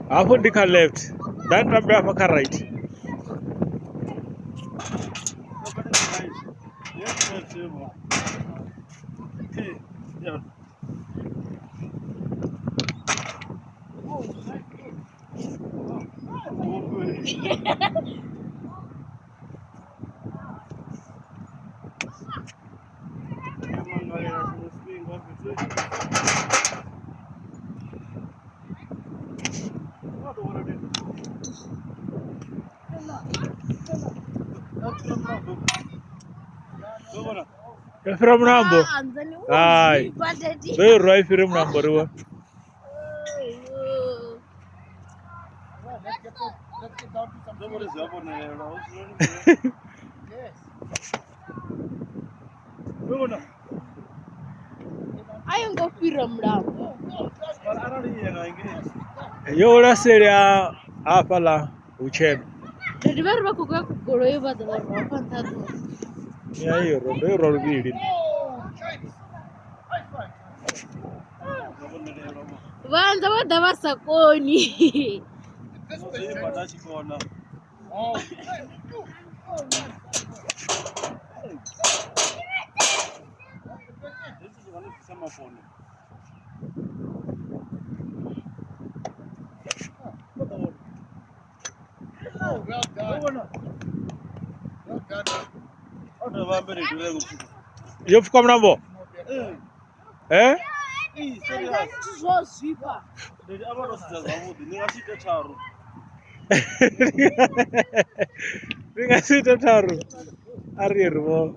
Hapo ndika left. Dan tambia paka right. From number. Aye. Very right from number one. I am going to film now. You will say Apala Uchem. The river could go over the rock. Yeah, you're reading. Vanza vadavasa koni. You've come number. Eh? Ningasita taru. Ariero.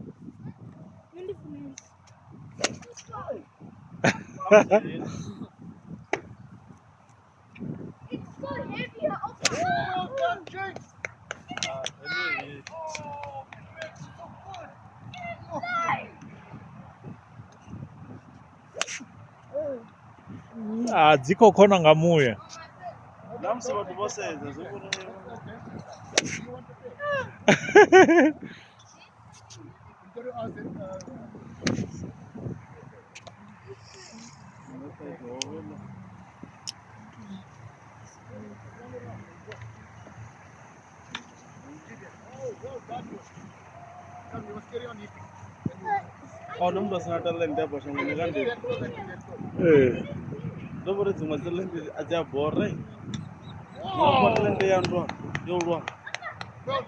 It's so heavy. Dziko khona ngamuya. Namse batho boseza Oh, no, that's not a land that was on the land. Nobody to my land is a job boring. No, what land they are.